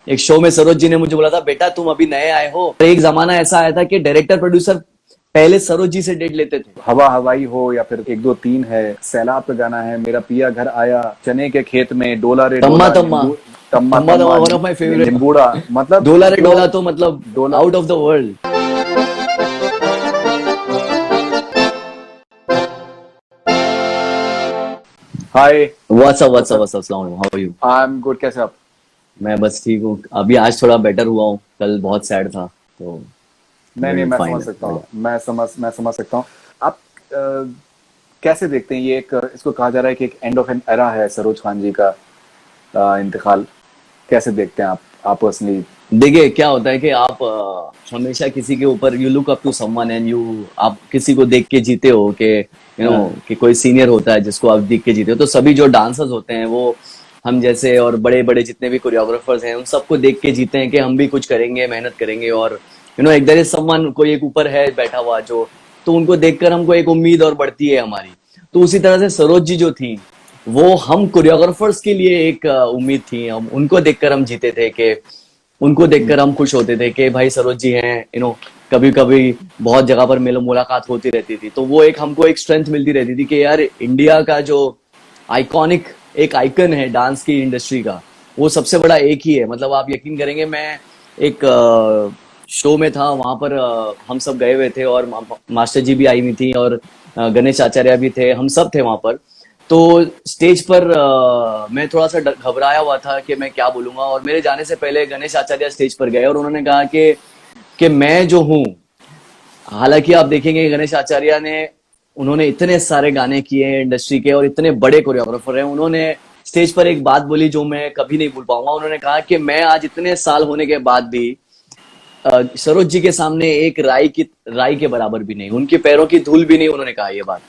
एक शो में सरोज जी ने मुझे बोला था, बेटा तुम अभी नए आए हो। एक जमाना ऐसा आया था कि डायरेक्टर प्रोड्यूसर पहले सरोज जी से डेट लेते थे। हवा हवाई हो या फिर एक दो तीन है, सैलाब का गाना है, मेरा पिया घर आया, चने के खेत में, डोला रे तम्मा डोला, तम्मा, नींबू, तम्मा तम्मा तम्मा तम्मा, वन ऑफ माय फेवरेट। निम्बूड़ा, मतलब डोला रे जो डोला तो मतलब डोला। Out of the world. Hi. What's up अस्सलाम वालेकुम, how are you? I am good, कैसे आप? मैं बस ठीक हूँ, अभी आज थोड़ा बेटर हुआ हूँ, कल बहुत सैड था तो नहीं नहीं, मैं फाइन समझ है सकता हूँ, बढ़िया। मैं समझ सकता हूँ। आप कैसे देखते हैं ये, एक इसको कहा जा रहा है कि एक एंड ऑफ एन एरा है सरोज खान जी का इंतकाल। कैसे देखते हैं आप पर्सनली? देखिए क्या होता है कि आप हमेशा किसी के ऊपर you look up to someone and you, आप किसी को देख के जीते हो कि यू नो कि कोई सीनियर होता है जिसको आप देख के जीते हो। तो सभी जो डांसर्स होते हैं वो हम जैसे और बड़े बड़े जितने भी कोरियोग्राफर्स हैं उन सबको देख के जीते हैं कि हम भी कुछ करेंगे, मेहनत करेंगे। और एक देयर इज समवन, कोई एक ऊपर है बैठा हुआ जो, तो उनको देखकर हमको एक उम्मीद और बढ़ती है हमारी। तो उसी तरह से सरोज जी जो थी वो हम कोरियोग्राफर्स के लिए एक उम्मीद थी, हम उनको देखकर हम जीते थे कि उनको देखकर हम खुश होते थे कि भाई सरोज जी हैं, कभी कभी बहुत जगह पर मिलो मुलाकात होती रहती थी, तो वो एक हमको एक स्ट्रेंथ मिलती रहती थी कि यार इंडिया का जो आइकॉनिक एक आइकन है डांस की इंडस्ट्री का, वो सबसे बड़ा एक ही है। मतलब आप यकीन करेंगे, मैं एक शो में था, वहां पर हम सब गए हुए थे और मास्टर जी भी आई हुई थी और गणेश आचार्य भी थे, हम सब थे वहां पर। तो स्टेज पर मैं थोड़ा सा घबराया हुआ था कि मैं क्या बोलूंगा, और मेरे जाने से पहले गणेश आचार्य स्टेज पर गए और उन्होंने कहा कि मैं जो हूँ, हालांकि आप देखेंगे गणेश आचार्य ने, उन्होंने इतने सारे गाने किए हैं इंडस्ट्री के और इतने बड़े कोरियोग्राफर हैं, उन्होंने स्टेज पर एक बात बोली जो मैं कभी नहीं भूल पाऊंगा। उन्होंने कहा कि मैं आज इतने साल होने के बाद भी सरोज जी के सामने एक राई के बराबर भी नहीं, उनके पैरों की धूल भी नहीं, उन्होंने कहा ये बात।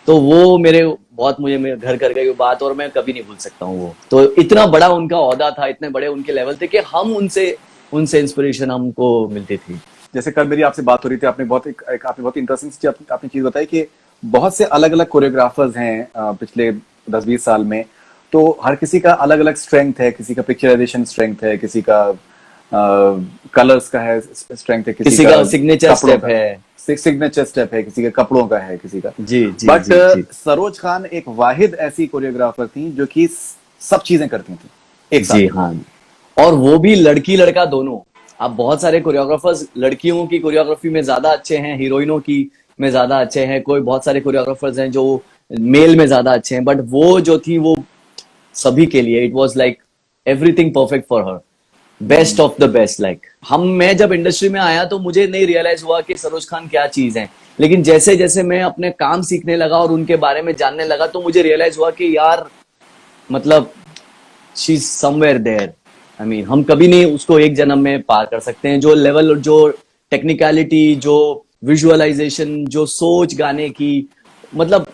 तो वो मुझे मेरे घर कर गई वो बात, और मैं कभी नहीं भूल सकता हूँ वो। तो इतना बड़ा उनका ओहदा था, इतने बड़े उनके लेवल थे कि हम उनसे उनसे इंस्पिरेशन हमको मिलती थी। जैसे कल मेरी आपसे बात हो रही थी, आपने बहुत इंटरेस्टिंग आपने चीज बताई कि बहुत से अलग अलग कोरियोग्राफर्स हैं पिछले 10-20 साल में। तो हर किसी का अलग अलग स्ट्रेंथ है, किसी का पिक्चराइजेशन स्ट्रेंथ है, किसी का कलर्स का है स्ट्रेंथ है, किसी किसी का का सिग्नेचर कपड़ों स्टेप का है। सिग्नेचर स्टेप है, किसी के कपड़ों का है, किसी का। जी जी बट जी जी सरोज खान एक वाहिद ऐसी कोरियोग्राफर थी जो कि सब चीजें करती थी एक जी साथ। हाँ। और वो भी लड़की लड़का दोनों। अब बहुत सारे कोरियोग्राफर्स लड़कियों की कोरियोग्राफी में ज्यादा अच्छे हैं, हीरोइनों की में ज्यादा अच्छे हैं, कोई बहुत सारे कोरियोग्राफर्स हैं जो मेल में ज्यादा अच्छे हैं, बट वो जो थी वो सभी के लिए it was like everything perfect for her, best of the best. Like मैं जब इंडस्ट्री में आया तो मुझे नहीं रियलाइज हुआ कि सरोज खान क्या चीज है, लेकिन जैसे जैसे मैं अपने काम सीखने लगा और उनके बारे में जानने लगा तो मुझे रियलाइज हुआ कि यार मतलब she is somewhere there. I mean हम कभी नहीं उसको एक जन्म में पार कर सकते हैं, जो लेवल, जो टेक्निकलिटी, जो विजुअलाइजेशन, जो सोच गाने की, मतलब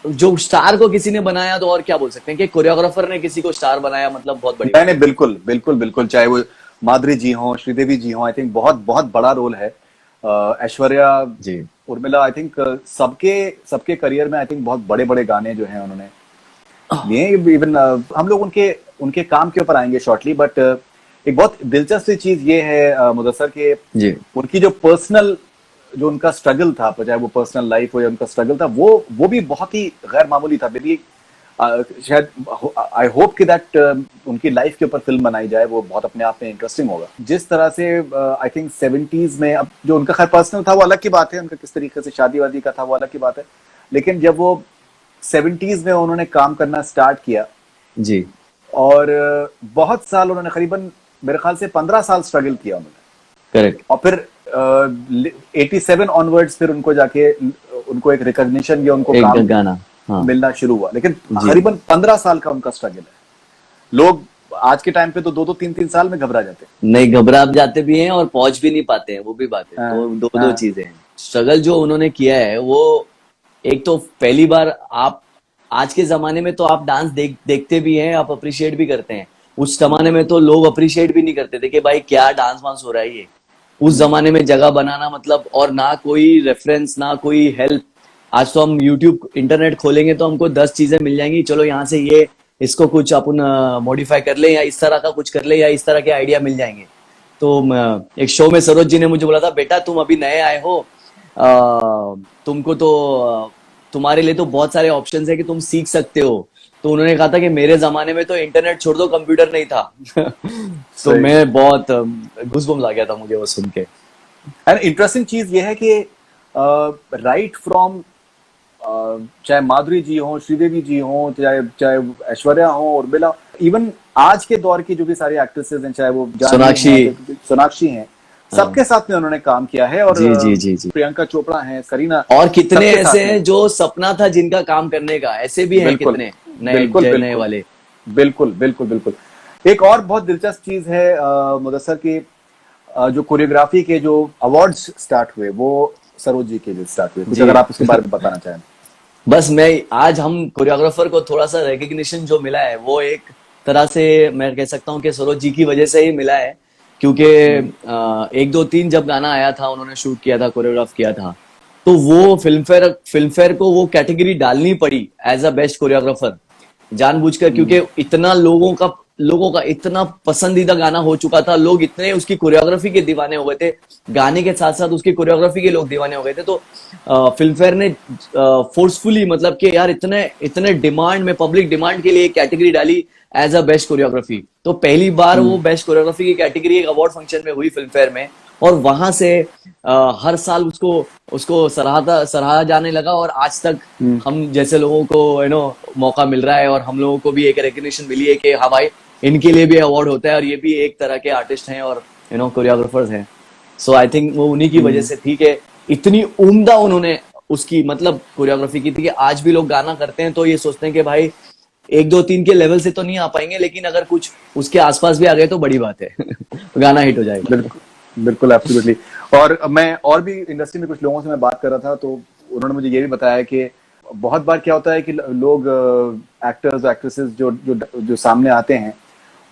जो स्टार को किसी ने बनाया तो और क्या बोल सकते हैं कि कोरियोग्राफर ने किसी को स्टार बनाया, मतलब बहुत बड़ी नहीं बात नहीं, बिल्कुल बिल्कुल बिल्कुल, चाहे वो माधुरी जी हो, श्रीदेवी जी हो, आई थिंक बहुत बहुत बड़ा रोल है। ऐश्वर्या, है। जी उर्मिला, आई थिंक सबके सबके करियर में आई थिंक बहुत बड़े बड़े गाने जो हैं उन्होंने लिए। इवन हम लोग उनके उनके काम के ऊपर आएंगे शॉर्टली, बट एक बहुत दिलचस्प चीज ये है मुदस्सर के, जी उनकी जो पर्सनल, जो उनका स्ट्रगल था, चाहे वो पर्सनल लाइफ हो या उनका स्ट्रगल था, वो भी बहुत ही गैर मामूली था। मेरी शायद आई होप कि दैट उनकी लाइफ के ऊपर फिल्म बनाई जाए, वो बहुत अपने आप में इंटरेस्टिंग होगा। जिस तरह से आई थिंक 70s में, अब जो उनका खैर पर्सनल था वो अलग की बात है, उनका किस तरीके से शादी वादी का था वो अलग की बात है, लेकिन जब वो 70s में उन्होंने काम करना स्टार्ट किया जी और बहुत साल उन्होंने, करीबन मेरे ख्याल से 15 साल स्ट्रगल किया उन्होंने, करेक्ट। और फिर 87 ऑनवर्ड्स फिर उनको जाके उनको एक रिकॉग्निशन या उनको एक काम गाना, हाँ। मिलना शुरू हुआ, लेकिन जी करीबन 15 साल का उनका स्ट्रगल है। लोग आज के टाइम पे तो 2-2 3-3 साल में घबरा जाते नहीं, घबरा जाते भी हैं और पहुंच भी नहीं पाते हैं, वो भी बात है। हैं। तो दो दो हाँ, चीजें हैं। स्ट्रगल जो उन्होंने किया है वो, एक तो पहली बार आप आज के जमाने में तो आप डांस देखते भी हैं, आप अप्रिशिएट भी करते हैं। उस जमाने में तो लोग अप्रिशिएट भी नहीं करते थे कि भाई क्या डांस वांस हो रहा है ये। उस जमाने में जगह बनाना मतलब, और ना कोई रेफरेंस ना कोई हेल्प। आज तो हम यूट्यूब इंटरनेट खोलेंगे तो हमको 10 चीजें मिल जाएंगी, चलो यहाँ से ये इसको कुछ अपन मॉडिफाई कर ले, या इस तरह का कुछ कर ले, या इस तरह के आइडिया मिल जाएंगे। तो एक शो में सरोज जी ने मुझे बोला था, बेटा तुम अभी नए आए हो, तुमको तो तुम्हारे लिए तो बहुत सारे ऑप्शंस है कि तुम सीख सकते हो। तो उन्होंने कहा था कि मेरे जमाने में तो इंटरनेट छोड़ दो, कंप्यूटर नहीं था। तो सही। मैं बहुत गूज़बम्स आ गया था मुझे वो सुन के। एंड इंटरेस्टिंग चीज ये है कि राइट फ्रॉम चाहे माधुरी जी हो, श्रीदेवी जी हो, चाहे चाहे ऐश्वर्या हो, उर्मिला, इवन आज के दौर की जो भी सारी एक्ट्रेसेस हैं, चाहे वो सोनाक्षी हैं, सबके साथ में उन्होंने काम किया है। और जी जी जी जी। प्रियंका चोपड़ा हैं, करीना, और कितने सबके साथ ऐसे में। हैं जो सपना था जिनका काम करने का, ऐसे भी हैं बिल्कुल, कितने नए बिल्कुल, नए बिल्कुल। वाले। बिल्कुल बिल्कुल बिल्कुल। एक और बहुत दिलचस्प चीज है मुदस्सर की, जो कोरियोग्राफी के जो अवार्ड्स स्टार्ट हुए वो सरोज जी के लिए स्टार्ट हुए, कुछ जी। अगर आप उसके बारे में बताना चाहें। बस मैं आज हम कोरियोग्राफर को थोड़ा सा रिकग्निशन जो मिला है वो एक तरह से मैं कह सकता हूँ कि सरोज जी की वजह से ही मिला है। क्योंकि 1 2 3 जब गाना आया था, उन्होंने शूट किया था, कोरियोग्राफ किया था, तो वो फिल्म फेयर को वो कैटेगरी डालनी पड़ी एज अ बेस्ट कोरियोग्राफर जानबूझकर, क्योंकि इतना लोगों का इतना पसंदीदा गाना हो चुका था, लोग इतने उसकी कोरियोग्राफी के दीवाने हो गए थे, गाने के साथ साथ उसकी कोरियोग्राफी के लोग दीवाने हो गए थे। तो फिल्म फेयर ने फोर्सफुली, मतलब कि यार इतने इतने डिमांड में, पब्लिक डिमांड के लिए एक कैटेगरी डाली एज अ बेस्ट कोरियोग्राफी। तो पहली बार वो बेस्ट कोरियोग्राफी की कैटेगरी एक अवार्ड फंक्शन में हुई फिल्म फेयर में, और वहां से हर साल उसको सराहा जाने लगा, और आज तक हम जैसे लोगों को मौका मिल रहा है, और हम लोगों को भी एक रिकग्निशन मिली है कि हाँ भाई इनके लिए भी अवार्ड होता है, और ये भी एक तरह के आर्टिस्ट हैं और कोरियोग्राफर्स हैं। सो आई थिंक वो उन्हीं की वजह से थी कि इतनी उम्दा उन्होंने उसकी मतलब कोरियोग्राफी की थी कि आज भी लोग गाना करते हैं तो ये सोचते हैं कि भाई 1 2 3 के लेवल से तो नहीं आ पाएंगे, लेकिन अगर कुछ उसके आसपास भी आ गए तो बड़ी बात है। गाना हिट हो जाएगा। बिल्कुल बिल्कुल, एब्सोल्युटली। और मैं और भी इंडस्ट्री में कुछ लोगों से मैं बात कर रहा था, तो उन्होंने मुझे ये भी बताया कि बहुत बार क्या होता है कि लोग एक्टर्स एक्ट्रेसेस जो सामने आते हैं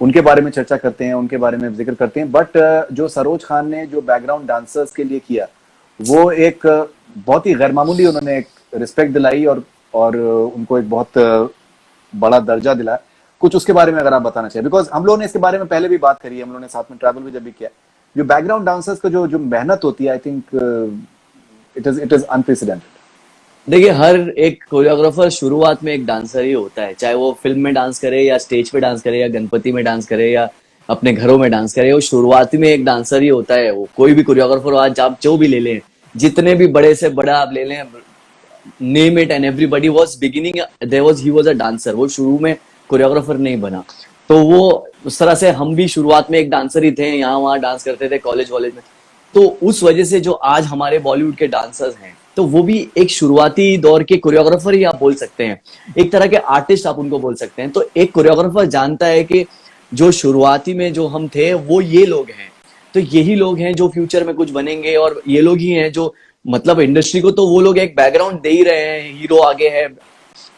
उनके बारे में चर्चा करते हैं, उनके बारे में जिक्र करते हैं, बट जो सरोज खान ने जो बैकग्राउंड डांसर्स के लिए किया वो एक बहुत ही गैर मामूली, उन्होंने एक रिस्पेक्ट दिलाई और उनको एक बहुत बड़ा दर्जा दिला। कुछ उसके बारे में अगर आप बताना चाहिए, बिकॉज हम लोगों ने इसके बारे में पहले भी बात करी है, हम लोगों ने साथ में ट्रैवल भी जब भी किया, जो बैकग्राउंड डांसर्स का जो मेहनत होती है, I think it is unprecedented. देखिए, हर एक कोरियोग्राफर शुरुआत में एक डांसर ही होता है, चाहे वो फिल्म में डांस करे या स्टेज पे डांस करे या गणपति में डांस करे या अपने घरों में डांस करे, वो शुरुआती में एक डांसर ही होता है। वो कोई भी कोरियोग्राफर, आज आप जो भी ले लें, जितने भी बड़े से बड़ा आप ले लें, name it, and everybody was beginning, he was a dancer. वो शुरू में कोरियोग्राफर नहीं बना। तो वो उस तरह से हम भी शुरुआत में एक डांसर ही थे, यहाँ वहां डांस करते थे कॉलेज वॉलेज में। तो उस वजह से जो आज हमारे बॉलीवुड के डांसर्स हैं, तो वो भी एक शुरुआती दौर के कोरियोग्राफर ही आप बोल सकते हैं, एक तरह के आर्टिस्ट आप उनको बोल सकते हैं। तो एक कोरियोग्राफर जानता है कि जो शुरुआती में जो हम थे वो ये लोग हैं, तो यही लोग हैं जो फ्यूचर में कुछ बनेंगे, और ये लोग ही हैं जो मतलब इंडस्ट्री को तो वो लोग एक बैकग्राउंड दे ही रहे हैं। हीरो आगे है,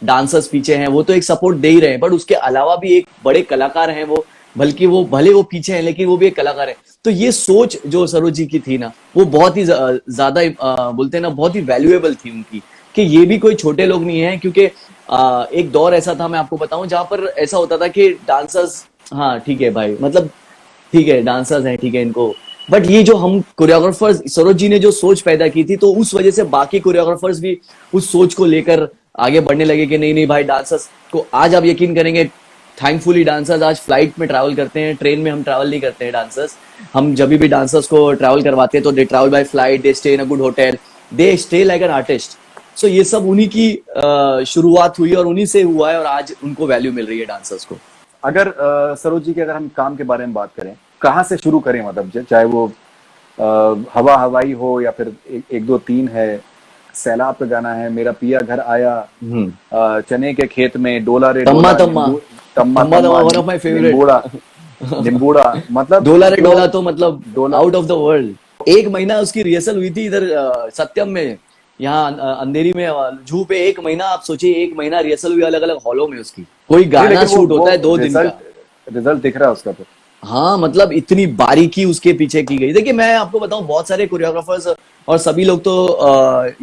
डांसर्स पीछे हैं, वो तो एक सपोर्ट दे ही रहे हैं, बट उसके अलावा भी एक बड़े कलाकार हैं वो, बल्कि वो भले वो पीछे हैं लेकिन वो भी एक कलाकार है। तो ये सोच जो सरोज जी की थी ना, वो बहुत ही ज्यादा बोलते हैं ना, बहुत ही वैल्यूएबल थी उनकी, कि ये भी कोई छोटे लोग नहीं है। क्योंकि एक दौर ऐसा था, मैं आपको बताऊं, जहां पर ऐसा होता था कि डांसर्स, हाँ ठीक है भाई, मतलब ठीक है डांसर्स हैं, ठीक है इनको, बट ये जो हम कोरियोग्राफर्स, सरोज जी ने जो सोच पैदा की थी, तो उस वजह से बाकी कोरियोग्राफर्स भी उस सोच को लेकर आगे बढ़ने लगे कि नहीं नहीं भाई, डांसर्स को आज आप यकीन करेंगे, थैंकफुली डांसर्स आज फ्लाइट में ट्रैवल करते हैं, ट्रेन में हम ट्रैवल नहीं करते हैं। डांसर्स, हम जब भी डांसर्स को ट्रैवल करवाते हैं तो they travel by flight, they stay in a good hotel, they stay like an artist. So ये सब उन्हीं की शुरुआत हुई और उन्हीं से हुआ है, और आज उनको वैल्यू मिल रही है डांसर्स को। अगर सरोज जी के अगर हम काम के बारे में बात करें, कहाँ से शुरू करें, मतलब चाहे वो हवा हवाई हो या फिर 1 2 3 है, सैलाब का गाना है, मेरा पिया घर आया, चने के खेत में, डोला रे तम्मा डोला, तम्मा, तम्मा तम्मा तम्मा, वन ऑफ माय फेवरेट, निम्बूड़ा, मतलब डोला रे डोला तो मतलब डोला। Out of the world. 1 महीना उसकी रिहर्सल हुई थी इधर सत्यम में, यहाँ अंधेरी में जू पे। 1 महीना, आप सोचिए, 1 महीना रिहर्सल हुई अलग अलग हॉलों में उसकी। कोई गाना शूट होता है 2 दिन का, रिजल्ट दिख रहा है उसका तो। हाँ मतलब इतनी बारीकी उसके पीछे की गई। देखिए, मैं आपको बताऊं, बहुत सारे कोरियोग्राफर्स और सभी लोग तो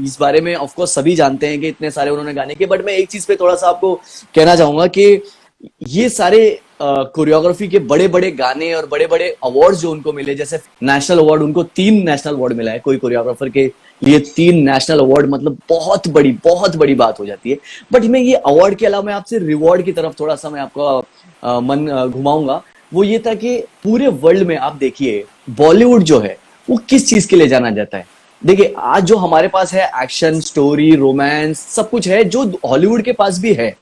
इस बारे में ऑफ कोर्स सभी जानते हैं कि इतने सारे उन्होंने गाने किए, बट मैं एक चीज पे थोड़ा सा आपको कहना चाहूंगा कि ये सारे कोरियोग्राफी के बड़े बड़े गाने और बड़े बड़े अवार्ड्स जो उनको मिले, जैसे नेशनल अवार्ड, उनको 3 नेशनल अवार्ड मिला है, कोई कोरियोग्राफर के लिए 3 नेशनल अवार्ड, मतलब बहुत बड़ी बात हो जाती है। बट मैं ये अवार्ड के अलावा मैं आपसे रिवॉर्ड की तरफ थोड़ा सा मैं आपका मन घुमाऊंगा। वो ये था कि पूरे वर्ल्ड में आप देखिए बॉलीवुड जो है वो किस चीज के लिए जाना जाता है। देखिए आज जो हमारे पास है एक्शन, स्टोरी, रोमांस, सब कुछ है जो हॉलीवुड के पास भी है,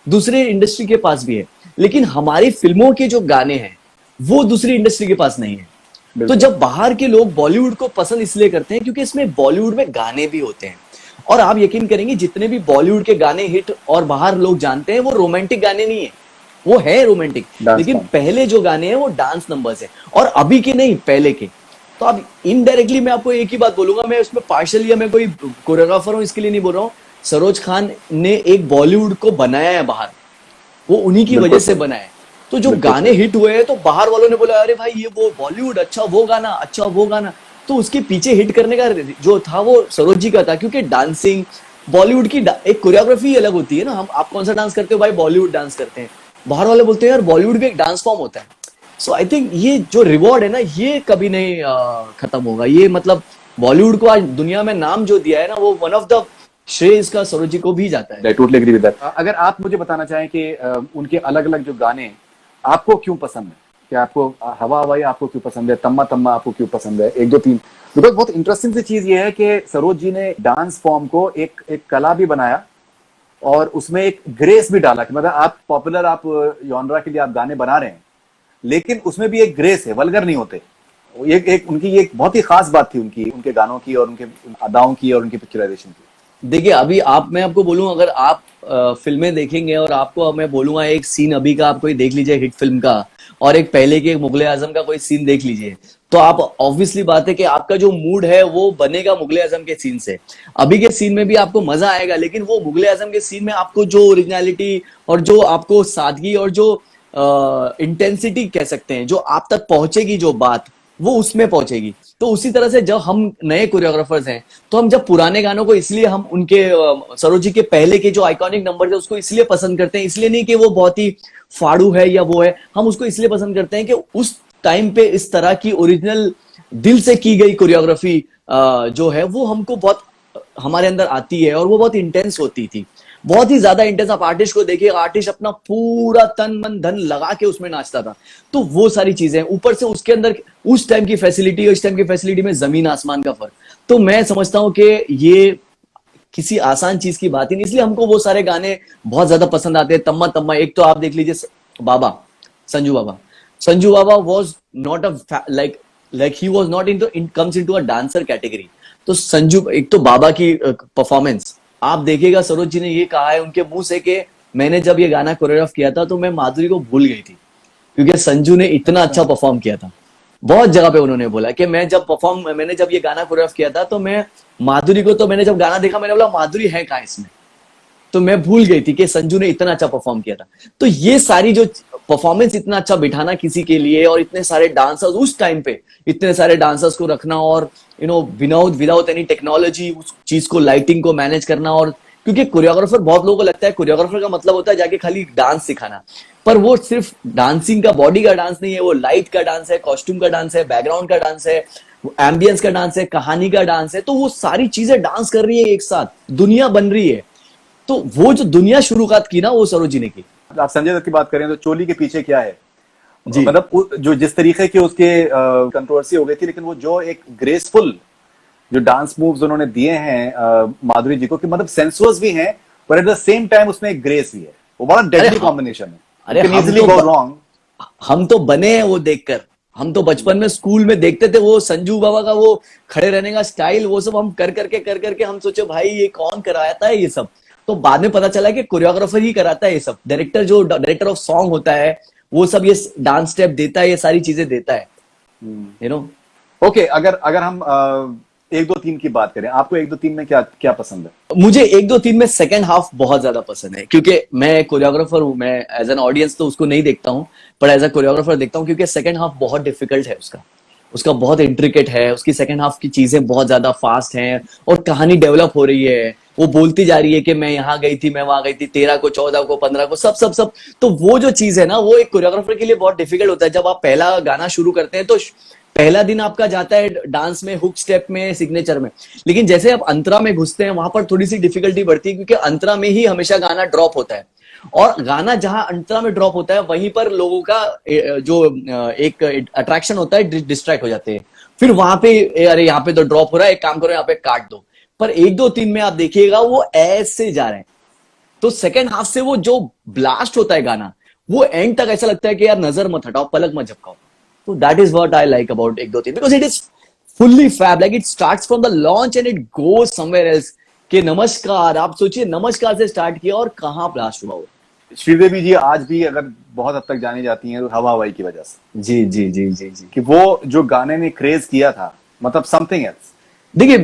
दूसरे इंडस्ट्री के पास भी है, लेकिन हमारी फिल्मों के जो गाने हैं वो दूसरी इंडस्ट्री के पास नहीं है। तो जब बाहर के लोग बॉलीवुड को पसंद इसलिए करते हैं क्योंकि इसमें बॉलीवुड में गाने भी होते हैं। और आप यकीन करेंगे जितने भी बॉलीवुड के गाने हिट और बाहर लोग जानते हैं वो रोमांटिक गाने नहीं है, वो है रोमांटिक, लेकिन पहले जो गाने हैं वो डांस नंबर्स है, और अभी के नहीं, पहले के। तो अब इनडायरेक्टली मैं आपको एक ही बात बोलूंगा, मैं उसमें पार्शियली, मैं कोई कोरियोग्राफर हूं इसके लिए नहीं बोल रहा हूं, सरोज खान ने एक बॉलीवुड को बनाया है बाहर, वो उन्हीं की वजह से बनाया है। तो जो गाने हिट हुए हैं तो बाहर वालों ने बोला अरे भाई ये वो बॉलीवुड, अच्छा वो गाना, अच्छा वो गाना। तो उसके पीछे हिट करने का जो था वो सरोज जी का था, क्योंकि डांसिंग बॉलीवुड की एक कोरियोग्राफी अलग होती है ना। हम, आप कौन सा डांस करते हो भाई? बॉलीवुड डांस करते हैं। बाहर वाले बोलते हैं यार बॉलीवुड भी एक डांस फॉर्म होता है। सो आई थिंक ये जो रिवॉर्ड है ना ये कभी नहीं खत्म होगा। ये मतलब बॉलीवुड को आज दुनिया में नाम जो दिया है ना, वो वन ऑफ द श्रेय इसका सरोज जी को भी जाता है। I totally agree with that. अगर आप मुझे बताना चाहें कि उनके अलग अलग जो गाने आपको क्यों पसंद है, कि आपको हवा हवाई आपको क्यों पसंद है, तम्मा तम्मा आपको क्यों पसंद है, 1 2 3। बिकॉज बहुत इंटरेस्टिंग सी चीज ये है कि सरोज जी ने डांस फॉर्म को एक कला भी बनाया और उसमें एक ग्रेस भी डाला, कि मतलब आप पॉपुलर, आप जॉनरा के लिए आप गाने बना रहे हैं, लेकिन उसमें भी एक ग्रेस है, वल्गर नहीं होते। एक उनकी ये एक बहुत ही खास बात थी उनकी, उनके गानों की और उनके अदाओं की और उनकी पिक्चराइजेशन की। देखिए अभी मैं आपको बोलूं, अगर आप फिल्में देखेंगे और आपको मैं बोलूंगा एक सीन अभी का आप कोई देख लीजिए हिट फिल्म का, और एक पहले के मुगले आजम का कोई सीन देख लीजिए, तो आप ऑब्वियसली बात है कि आपका जो मूड है वो बनेगा मुगले आजम के सीन से। अभी के सीन में भी आपको मजा आएगा, लेकिन वो मुगले आजम के सीन में आपको जो ओरिजिनलिटी और जो आपको सादगी और जो इंटेंसिटी कह सकते हैं, जो आप तक पहुंचेगी जो बात, वो उसमें पहुंचेगी। तो उसी तरह से जब हम नए कोरियोग्राफर्स हैं तो हम जब पुराने गानों को इसलिए हम उनके सरोज जी के पहले के जो आइकॉनिक नंबर थे उसको इसलिए पसंद करते हैं, इसलिए नहीं कि वो बहुत ही फाड़ू है या वो है, हम उसको इसलिए पसंद करते हैं कि उस टाइम पे इस तरह की ओरिजिनल दिल से की गई कोरियोग्राफी जो है वो हमको बहुत हमारे अंदर आती है, और वो बहुत इंटेंस होती थी, बहुत ही ज्यादा इंटेंस। आप आर्टिस्ट को देखिए, आर्टिस्ट अपना पूरा तन मन धन लगा के उसमें नाचता था। तो वो सारी चीजें ऊपर से उसके अंदर उस टाइम की फैसिलिटी और इस टाइम की फैसिलिटी में जमीन आसमान का फर्क। तो मैं समझता हूं कि ये किसी आसान चीज की बात ही नहीं, इसलिए हमको वो सारे गाने बहुत ज्यादा पसंद आते हैं। तम्मा तम्मा, एक तो आप देख लीजिए Baba, Sanju Baba was not a like he was not comes into a dancer category. तो संजू, एक तो बाबा की परफॉर्मेंस आप देखिएगा, सरोज जी ने ये कहा है उनके मुंह से कि मैंने जब ये गाना कोरियोग्राफ किया था तो मैं माधुरी को भूल गई थी, क्योंकि संजू ने इतना अच्छा परफॉर्म किया था। बहुत जगह पे उन्होंने बोला कि मैंने जब ये गाना कोरियोग्राफ किया था तो मैं माधुरी को, तो मैंने जब गाना देखा मैंने बोला माधुरी है कहाँ इसमें, तो मैं भूल गई थी कि संजू ने इतना अच्छा परफॉर्म किया था। तो ये सारी जो परफॉर्मेंस इतना अच्छा बिठाना किसी के लिए, और इतने सारे डांसर्स उस टाइम पे, इतने सारे डांसर्स को रखना, और विदाउट एनी टेक्नोलॉजी उस चीज को, लाइटिंग को मैनेज करना। और क्योंकि कोरियोग्राफर, बहुत लोगों को लगता है कोरियोग्राफर का मतलब होता है जाके खाली डांस सिखाना, पर वो सिर्फ डांसिंग का, बॉडी का डांस नहीं है, वो लाइट का डांस है, कॉस्ट्यूम का डांस है, बैकग्राउंड का डांस है, एम्बियंस का डांस है, कहानी का डांस है। तो वो सारी चीजें डांस कर रही है एक साथ, दुनिया बन रही है। तो वो जो दुनिया शुरुआत की ना, वो सरोज जी ने की। आप संजय दत्त की बात करें तो चोली के पीछे क्या है जी, मतलब जो जिस तरीके की उसके कंट्रोवर्सी हो गई थी, लेकिन वो जो एक ग्रेसफुल जो डांस मूव्स उन्होंने दिए हैं माधुरी जी को, कि मतलब सेंसुअस भी हैं पर एट द सेम टाइम उसमें एक ग्रेस भी है, वो बड़ा डेडली कॉम्बिनेशन है। अरे हम तो बने हैं वो देखकर। हम तो बचपन में स्कूल में देखते थे वो संजू बाबा का वो खड़े रहने का स्टाइल, वो सब हम कर करके हम सोचे भाई ये कौन कराता है ये सब। तो बाद में पता चला कि कोरियोग्राफर ही कराता है ये सब, डायरेक्टर ऑफ सॉन्ग होता है, वो सब ये डांस स्टेप देता है, ये सारी चीजें देता है, यू नो। ओके, अगर हम 1 2 3 की बात करें, आपको 1 2 3 में क्या क्या पसंद है? मुझे 1 2 3 में सेकंड हाफ बहुत ज्यादा पसंद है, क्योंकि मैं कोरियोग्राफर हूं, मैं एज एन ऑडियंस तो उसको नहीं देखता हूं, पर एज ए कोरियोग्राफर देखता हूं, क्योंकि सेकंड हाफ बहुत डिफिकल्ट है उसका बहुत इंट्रिकेट है, उसकी सेकंड हाफ की चीजें बहुत ज्यादा फास्ट हैं, और कहानी डेवलप हो रही है, वो बोलती जा रही है कि मैं यहाँ गई थी, मैं वहां गई थी, 13 को, 14 को, 15 को, सब सब सब। तो वो जो चीज है ना, वो एक कोरियोग्राफर के लिए बहुत डिफिकल्ट होता है। जब आप पहला गाना शुरू करते हैं तो पहला दिन आपका जाता है डांस में, हुक स्टेप में, सिग्नेचर में। लेकिन जैसे आप अंतरा में घुसते हैं, वहां पर थोड़ी सी डिफिकल्टी बढ़ती है, क्योंकि अंतरा में ही हमेशा गाना ड्रॉप होता है। और गाना जहां अंतरा में ड्रॉप होता है, वहीं पर लोगों का जो एक अट्रैक्शन होता है, डिस्ट्रैक्ट हो जाते हैं। फिर वहां पे अरे यहाँ पे तो ड्रॉप हो रहा है, एक काम करो यहाँ पे काट दो। पर 1 2 3 में आप देखिएगा वो ऐसे जा रहे हैं। तो सेकेंड हाफ से वो जो ब्लास्ट होता है गाना, वो एंड तक ऐसा लगता है कि यार नजर मत हटाओ, पलक मत झपकाओ। तो that is what I like about 1 2 3, because it is fully fab, like it starts from the launch and it goes somewhere else. कि नमस्कार, आप सोचिए नमस्कार से स्टार्ट किया और कहां ब्लास्ट हुआ वो। श्रीदेवी जी आज भी अगर बहुत हद तक जानी जाती हैं तो हवा हवाई की वजह से, जी जी जी जी जी। कि वो जो गाने ने क्रेज किया था, मतलब समथिंग एल्स। देखिए,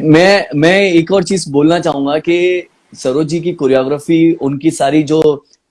मैं एक और चीज बोलना चाहूंगा कि सरोज जी की कोरियोग्राफी, उनकी सारी जो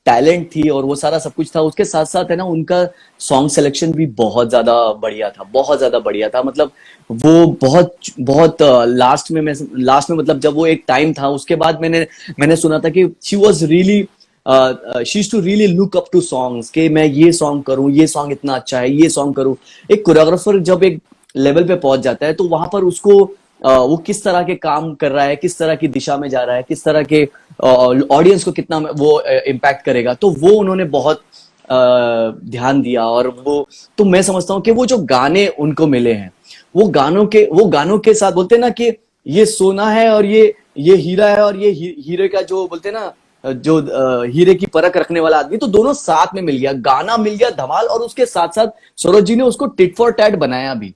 टैलेंट थी और वो सारा सब कुछ था, उसके साथ साथ है ना, उनका सॉन्ग सिलेक्शन भी बहुत ज्यादा बढ़िया था, बहुत ज्यादा बढ़िया था। मतलब वो बहुत बहुत लास्ट में मतलब जब वो एक टाइम था, उसके बाद मैंने सुना था कि she was really she used to really look up to songs, कि मैं ये सॉन्ग करूं, ये सॉन्ग इतना अच्छा है, ये सॉन्ग करूं। एक कोरियोग्राफर जब एक लेवल पे पहुंच जाता है, तो वहां पर उसको वो किस तरह के काम कर रहा है, किस तरह की दिशा में जा रहा है, किस तरह के ऑडियंस को कितना वो इम्पैक्ट करेगा, तो वो उन्होंने बहुत ध्यान दिया। और वो, तो मैं समझता हूँ कि वो जो गाने उनको मिले हैं, वो गानों के साथ बोलते हैं ना कि ये सोना है और ये हीरा है, और ये हीरे का जो बोलते हैं ना, जो हीरे की परख रखने वाला आदमी, तो दोनों साथ में मिल गया, गाना मिल गया धमाल, और उसके साथ साथ सरोज जी ने उसको टिट फॉर टैट बनाया भी।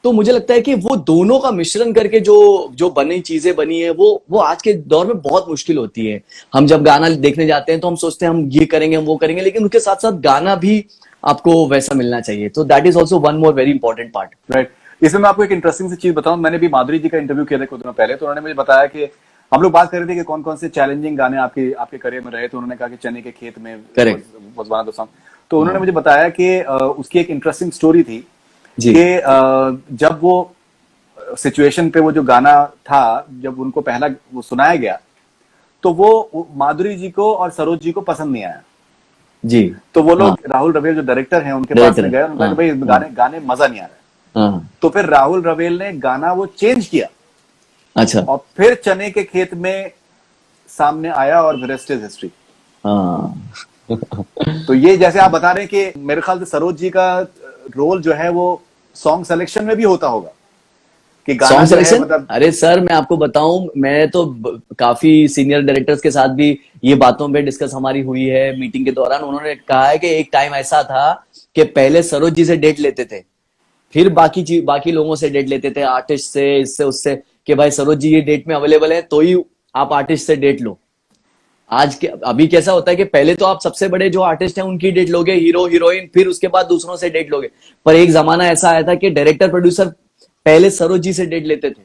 तो मुझे लगता है कि वो दोनों का मिश्रण करके जो बनी चीजें बनी है, वो आज के दौर में बहुत मुश्किल होती है। हम जब गाना देखने जाते हैं तो हम सोचते हैं हम ये करेंगे, हम वो करेंगे, लेकिन उसके साथ साथ गाना भी आपको वैसा मिलना चाहिए। तो that is also one more very important part. Right. इसमें मैं आपको एक इंटरेस्टिंग सी चीज बताऊं, मैंने भी माधुरी जी का इंटरव्यू किया था कुछ दिनों पहले, तो उन्होंने मुझे बताया कि हम लोग बात कर रहे थे कि कौन कौन से चैलेंजिंग गाने आपके करियर में रहे, तो उन्होंने कहा कि चने के खेत में was one of the song। तो उन्होंने मुझे बताया कि उसकी एक इंटरेस्टिंग स्टोरी थी कि जब वो सिचुएशन पे वो जो गाना था, जब उनको पहला वो सुनाया गया, तो वो माधुरी जी को और सरोज जी को पसंद नहीं आया जी। तो वो लोग राहुल रवेल जो डायरेक्टर हैं उनके पास में गए, उन्होंने कहा कि भाई गाने मजा नहीं आ रहा है। तो फिर राहुल रवेल ने गाना वो चेंज किया, अच्छा, और फिर चने के खेत में सामने आया, और रेस्ट इज हिस्ट्री। तो ये जैसे आप बता रहे हैं कि मेरे ख्याल से सरोज जी का रोल जो है वो सॉन्ग सिलेक्शन में भी होता होगा, कि गाना सॉन्ग सिलेक्शन। मतलब, अरे सर, मैं आपको बताऊं, मैं तो काफी सीनियर डायरेक्टर्स के साथ भी ये बातों पे डिस्कस हमारी हुई है मीटिंग के दौरान। उन्होंने कहा है कि एक टाइम ऐसा था कि पहले सरोज जी से डेट लेते थे, फिर बाकी लोगों से डेट लेते थे, आर्टिस्ट से, इससे उससे, कि भाई सरोज जी ये डेट में अवेलेबल है तो ही आप आर्टिस्ट से डेट लो। अभी कैसा होता है कि पहले तो आप सबसे बड़े जो आर्टिस्ट हैं उनकी डेट लोगे, हीरो हीरोइन, फिर उसके बाद दूसरों से डेट लोगे। पर एक जमाना ऐसा आया था कि डायरेक्टर प्रोड्यूसर पहले सरोज जी से डेट लेते थे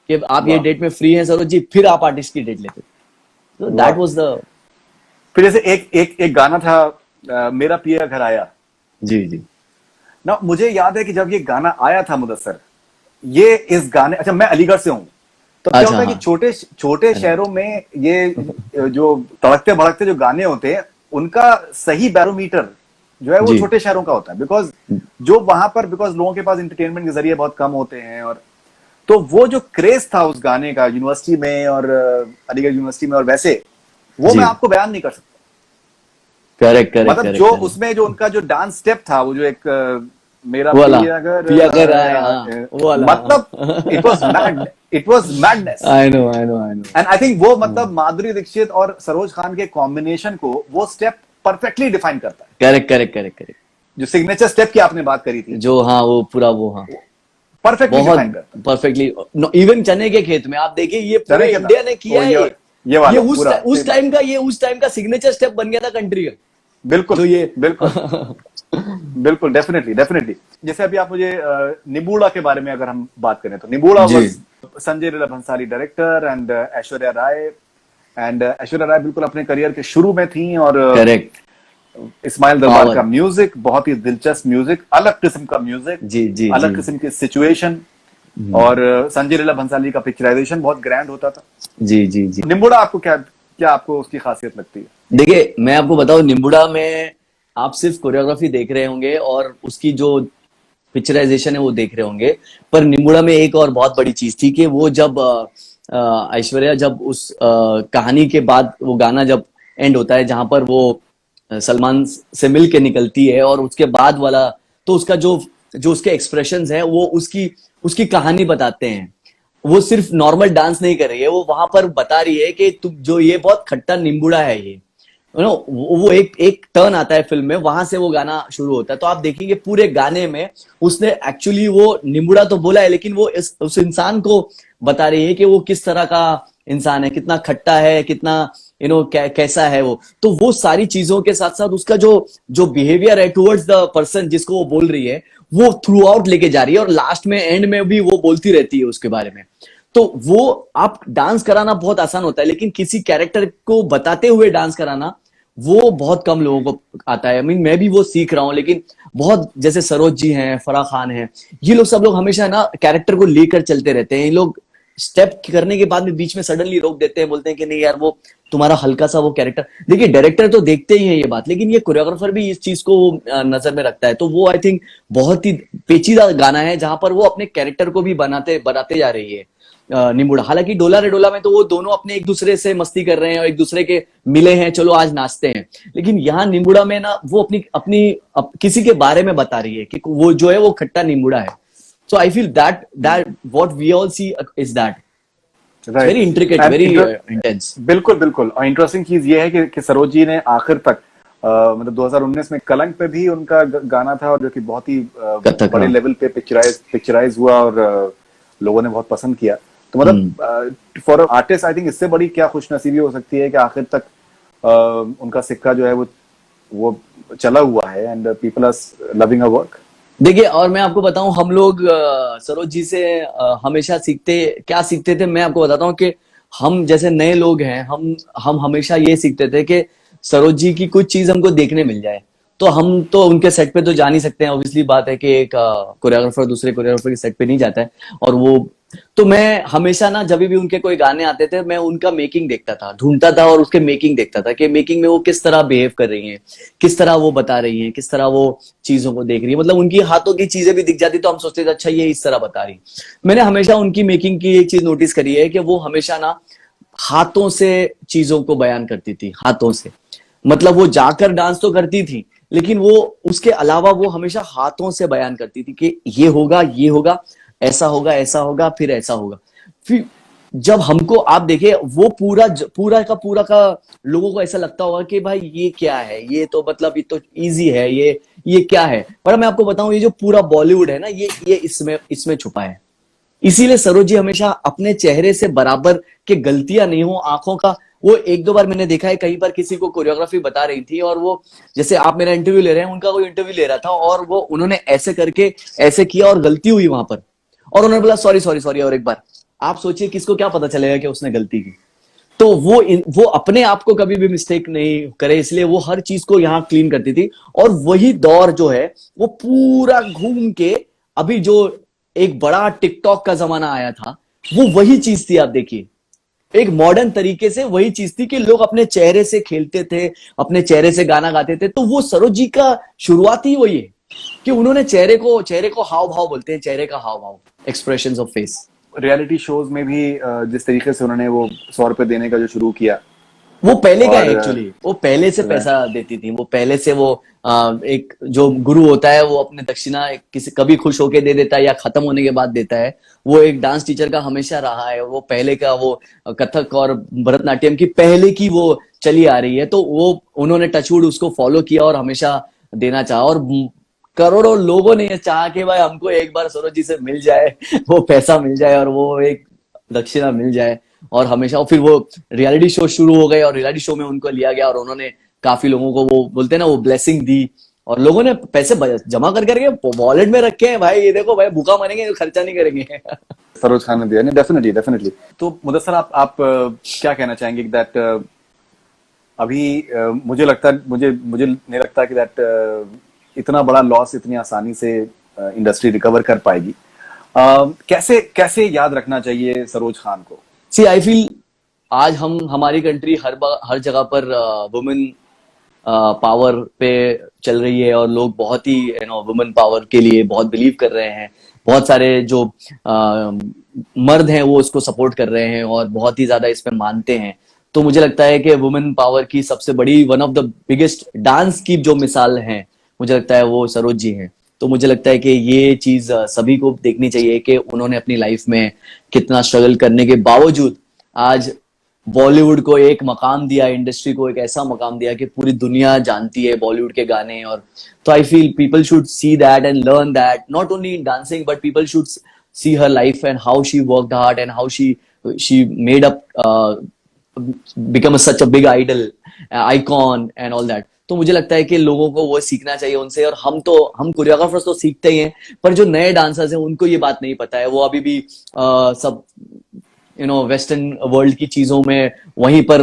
कि आप ये डेट में फ्री हैं सरोज जी, फिर आप आर्टिस्ट की डेट लेते थे। तो दैट वाज द। फिर जैसे एक गाना था मेरा पिया घर आया। जी जी ना, मुझे याद है कि जब ये गाना आया था मुदस्सर, ये इस गाने, अच्छा मैं अलीगढ़ से हूँ, तो क्या होता है कि छोटे शहरों में ये जो तड़कते भड़कते जो गाने होते हैं, उनका सही बैरोमीटर जो है वो छोटे शहरों का होता है, बिकॉज जो वहां पर, बिकॉज लोगों के पास इंटरटेनमेंट के जरिए बहुत कम होते हैं, और तो वो जो क्रेज था उस गाने का यूनिवर्सिटी में और अलीगढ़ यूनिवर्सिटी में, और वैसे वो मैं आपको बयान नहीं कर सकता। करेक्ट, मतलब जो उसमें जो उनका जो डांस स्टेप था, वो जो एक मेरा पिया घर आया, मतलब it was madness. I know and I think वो, मतलब माधुरी दीक्षित और सरोज खान के कॉम्बिनेशन को वो स्टेप परफेक्टली डिफाइन करता है। करेक्ट। जो सिग्नेचर स्टेप की आपने बात करी थी, जो वो पूरा परफेक्टली डिफाइन करता है, परफेक्टली। इवन चने के खेत में आप देखिए, ये पूरे इंडिया ने किया है, ये उस टाइम का सिग्नेचर स्टेप बन गया था कंट्री का। बिल्कुल, तो ये बिल्कुल डेफिनेटली। जैसे अभी आप मुझे निबूड़ा के बारे में अगर हम बात करें, तो निबूड़ा संजय लीला भंसाली डायरेक्टर, एंड ऐश्वर्या राय बिल्कुल अपने करियर के शुरू में थी, और करेक्ट, इस्माइल दरबार का म्यूजिक, बहुत ही दिलचस्प म्यूजिक, अलग किस्म का म्यूजिक, अलग किस्म की सिचुएशन, और संजय लीला भंसाली का पिक्चराइजेशन बहुत ग्रैंड होता था। जी जी जी। निम्बुड़ा आपको क्या क्या आपको उसकी खासियत लगती है? देखिए मैं आपको बताऊं, निम्बुड़ा में आप सिर्फ कोरियोग्राफी देख रहे होंगे और उसकी जो पिक्चराइजेशन है वो देख रहे होंगे, पर निम्बुड़ा में एक और बहुत बड़ी चीज थी कि वो जब ऐश्वर्या जब उस कहानी के बाद वो गाना जब एंड होता है जहां पर वो सलमान से मिल के निकलती है और उसके बाद वाला, तो उसका जो जो उसके एक्सप्रेशंस है वो उसकी उसकी कहानी बताते हैं। वो सिर्फ नॉर्मल डांस नहीं कर रही है, वो वहां पर बता रही है कि तुम जो ये बहुत खट्टा नींबूड़ा है ये, यू नो, वो एक एक टर्न आता है फिल्म में, वहां से वो गाना शुरू होता है। तो आप देखेंगे पूरे गाने में उसने एक्चुअली वो निम्बुड़ा तो बोला है, लेकिन वो उस इंसान को बता रही है कि वो किस तरह का इंसान है, कितना खट्टा है, कितना कैसा है वो। तो वो सारी चीजों के साथ साथ उसका जो जो बिहेवियर है टुवर्ड्स द पर्सन जिसको वो बोल रही है, वो थ्रू आउट लेके जा रही है, और लास्ट में एंड में भी वो बोलती रहती है उसके बारे में। तो वो आप डांस कराना बहुत आसान होता है, लेकिन किसी कैरेक्टर को बताते हुए डांस कराना वो बहुत कम लोगों को आता है। मैं भी वो सीख रहा हूँ, लेकिन बहुत जैसे सरोज जी हैं, फराह खान हैं, ये लोग सब लोग हमेशा ना कैरेक्टर को लेकर चलते रहते हैं। ये लोग स्टेप करने के बाद में बीच में सडनली रोक देते हैं, बोलते हैं कि नहीं यार वो तुम्हारा हल्का सा वो कैरेक्टर। देखिए डायरेक्टर तो देखते ही है ये बात, लेकिन ये कोरियोग्राफर भी इस चीज को नजर में रखता है। तो वो आई थिंक बहुत ही पेचीदा गाना है जहां पर वो अपने कैरेक्टर को भी बनाते बनाते जा रही है निम्बुड़ा। हालांकि डोला रे डोला में तो वो दोनों अपने एक दूसरे से मस्ती कर रहे हैं और एक दूसरे के मिले हैं, चलो आज नाचते हैं। लेकिन यहाँ निम्बुड़ा में ना वो अपनी अपनी किसी के बारे में बता रही है कि वो जो है वो खट्टा निम्बुड़ा है। So I feel that that what we all see is that very intricate, very intense. बिल्कुल बिल्कुल। और इंटरेस्टिंग चीज ये है कि सरोज जी ने आखिर तक मतलब 2019 में कलंक पे भी उनका गाना था, और जो कि बहुत ही बड़े लेवल पे पिक्चराइज हुआ और लोगों ने बहुत पसंद किया। तो मतलब फॉर आर्टिस्ट आई थिंक इससे बड़ी क्या खुशनसीबी हो सकती है कि आखिर तक उनका सिक्का जो है वो चला हुआ है, and people are loving her work. देखिए, और मैं आपको बताऊं, हम लोग सरोज जी से हमेशा क्या सीखते थे, मैं आपको बताता हूं कि हम जैसे नए लोग हैं, हम हमेशा ये सीखते थे कि सरोज जी की कुछ चीज हमको देखने मिल जाए। तो हम तो उनके सेट पे तो जा नहीं सकते हैं, ऑब्वियसली बात है कि एक कोरियोग्राफर दूसरे कोरियोग्राफर के सेट पे नहीं जाता है। और वो तो मैं हमेशा ना जब भी उनके कोई गाने आते थे, मैं उनका मेकिंग देखता था, ढूंढता था और उसके मेकिंग देखता था कि मेकिंग में वो किस तरह बिहेव कर रही हैं, किस तरह वो बता रही हैं, किस तरह वो चीजों को देख रही है। मतलब उनकी हाथों की चीजें भी दिख जाती तो हम सोचते थे अच्छा ये इस तरह बता रही। मैंने हमेशा उनकी मेकिंग की एक चीज नोटिस करी है कि वो हमेशा ना हाथों से चीजों को बयान करती थी, हाथों से। मतलब वो जाकर डांस तो करती थी, लेकिन वो उसके अलावा वो हमेशा हाथों से बयान करती थी कि ये होगा, ऐसा होगा, फिर ऐसा होगा। फिर जब हमको आप देखिए वो पूरा का लोगों को ऐसा लगता होगा कि भाई ये क्या है, ये तो मतलब ये तो इजी है, ये क्या है। पर मैं आपको बताऊं, ये जो पूरा बॉलीवुड है ना, ये इसमें छुपा है। इसीलिए सरोज जी हमेशा अपने चेहरे से बराबर के गलतियां नहीं हो, आंखों का वो एक दो बार मैंने देखा है, कहीं पर किसी को कोरियोग्राफी बता रही थी और वो जैसे आप मेरा इंटरव्यू ले रहे हैं, उनका कोई इंटरव्यू ले रहा था और वो उन्होंने ऐसे करके ऐसे किया और गलती हुई वहां पर, और उन्होंने बोला सॉरी सॉरी सॉरी और एक बार। आप सोचिए किसको क्या पता चलेगा कि उसने गलती की। तो वो अपने आप को कभी भी मिस्टेक नहीं करे, इसलिए वो हर चीज को यहाँ क्लीन करती थी। और वही दौर जो है वो पूरा घूम के अभी जो एक बड़ा टिकटॉक का जमाना आया था, वो वही चीज थी। आप देखिए एक मॉडर्न तरीके से वही चीज थी कि लोग अपने चेहरे से खेलते थे, अपने चेहरे से गाना गाते थे। तो वो सरोज जी का शुरुआत ही वही है कि उन्होंने चेहरे को हाव भाव बोलते हैं, चेहरे का हाव भाव, expressions of face. Reality shows में भी जिस तरीके से उन्होंने वो 100 रुपए देने का जो शुरू किया, वो पहले का है एक्चुअली, वो पहले से पैसा देती थी। वो पहले से वो एक जो गुरु होता है वो अपने दक्षिणा किसी कभी खुश होके दे देता है या खत्म होने के बाद देता है। वो एक डांस टीचर का हमेशा रहा है। वो पहले का वो कथक और भरतनाट्यम की पहले की वो चली आ रही है। तो वो उन्होंने टचवुड उसको फॉलो किया और हमेशा देना चाहा, और करोड़ों लोगों ने चाहा कि भाई हमको एक बार सरोज जी से मिल जाए, वो पैसा मिल जाए और वो एक दक्षिणा मिल जाए। और हमेशा और फिर वो रियलिटी शो शुरू हो गए और रियलिटी शो में उनको लिया गया और उन्होंने काफी लोगों को वो बोलते हैं ना वो ब्लेसिंग दी, और लोगों ने पैसे जमा कर करके वॉलेट में रखे हैं। भाई ये देखो भाई भूखा मरेंगे, खर्चा नहीं करेंगे। सरोज खान ने दिया। नहीं, डेफिनेटली डेफिनेटली। तो मुदस्सर आप क्या कहना चाहेंगे दैट अभी मुझे नहीं लगता कि दैट इतना बड़ा लॉस इतनी आसानी से इंडस्ट्री रिकवर कर पाएगी। कैसे याद रखना चाहिए सरोज खान को? सी आई फील आज हम हमारी कंट्री हर जगह पर वुमेन पावर पे चल रही है और लोग बहुत ही वुमेन पावर के लिए बहुत बिलीव कर रहे हैं। बहुत सारे जो मर्द हैं वो इसको सपोर्ट कर रहे हैं और बहुत ही ज्यादा इसमें मानते हैं। तो मुझे लगता है कि वुमेन पावर की सबसे बड़ी one of the biggest dance की जो मिसाल है, मुझे लगता है वो सरोज जी हैं। तो मुझे लगता है कि ये चीज सभी को देखनी चाहिए कि उन्होंने अपनी लाइफ में कितना स्ट्रगल करने के बावजूद आज बॉलीवुड को एक मकाम दिया, इंडस्ट्री को एक ऐसा मकाम दिया कि पूरी दुनिया जानती है बॉलीवुड के गाने। और तो I feel people should see that and learn that, not only in dancing but people should see her life and how she worked hard and how she made up become such a big idol, icon and all that। तो मुझे लगता है कि लोगों को वो सीखना चाहिए उनसे। और हम कोरियोग्राफर्स तो सीखते ही हैं, पर जो नए डांसर्स हैं उनको ये बात नहीं पता है। वो अभी भी सब वेस्टर्न वर्ल्ड की चीजों में वहीं पर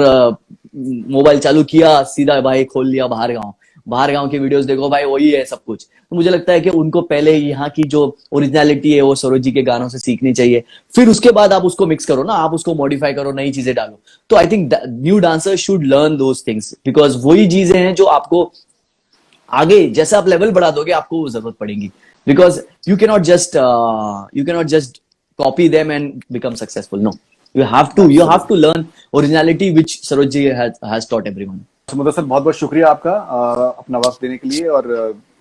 मोबाइल चालू किया, सीधा भाई खोल लिया बाहर गांव की वीडियोस देखो भाई, वही है सब कुछ। तो मुझे लगता है कि उनको पहले यहाँ की जो ओरिजिनलिटी है वो सरोज जी के गानों से सीखनी चाहिए, फिर उसके बाद आप उसको मिक्स करो ना, आप उसको मॉडिफाई करो, नई चीजें डालो। तो I think new dancers should learn those things, because वही चीजें हैं जो आपको आगे जैसे आप लेवल बढ़ा दोगे आपको वो जरूरत पड़ेगी। Because you cannot just copy them and become successful. No, you have to learn originality which Saroj ji has taught everyone. Mudassir, बहुत बहुत शुक्रिया आपका अपना वक्त देने के लिए और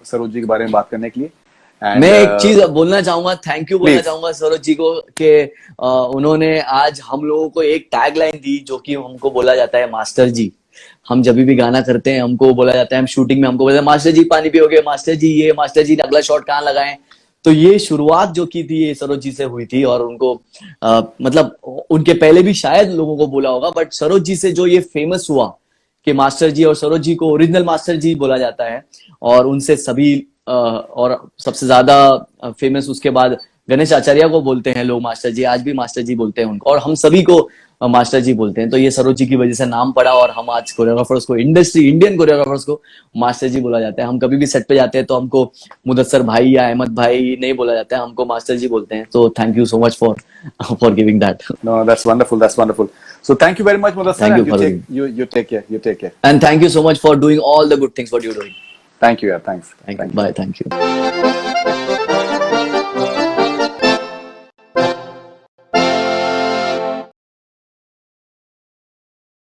सरोज जी के बारे में बात करने के लिए। मैं एक चीज बोलना चाहूंगा, थैंक यू बोलना चाहूंगा सरोज जी को कि उन्होंने आज हम लोगों को एक टैग लाइन दी जो कि हमको बोला जाता है मास्टर जी। हम जब भी गाना करते हैं हमको बोला जाता है, हम शूटिंग में हमको बोला जाता है मास्टर जी पानी पियोगे, मास्टर जी ये, मास्टर जी अगला शॉट कहाँ लगाएं। तो ये शुरुआत जो की थी ये सरोज जी से हुई थी और उनको मतलब उनके पहले भी शायद लोगों को बोला होगा, बट सरोज जी से जो ये फेमस हुआ कि मास्टर जी, और सरोज जी को ओरिजिनल मास्टर जी बोला जाता है। और उनसे सभी और सबसे ज्यादा फेमस उसके बाद गणेश आचार्य को बोलते हैं लोग मास्टर जी, आज भी मास्टर जी बोलते हैं उनको, और हम सभी को मास्टर जी बोलते हैं। तो ये सरोज जी की वजह से नाम पड़ा और हम आज कोरियोग्राफर्स को, इंडियन कोरियोग्राफर्स को मास्टर जी बोला जाता है। हम कभी भी सेट पे जाते हैं तो हमको मुदस्सिर भाई या अहमद भाई नहीं बोला जाता है, हमको मास्टर जी बोलते हैं। तो thank you so much for giving that. No, that's wonderful. So thank you very much, Mudassir. Thank you for you take care. And thank you so much for doing all the good things what you're doing. Thank you. Thanks. Bye. Thank you.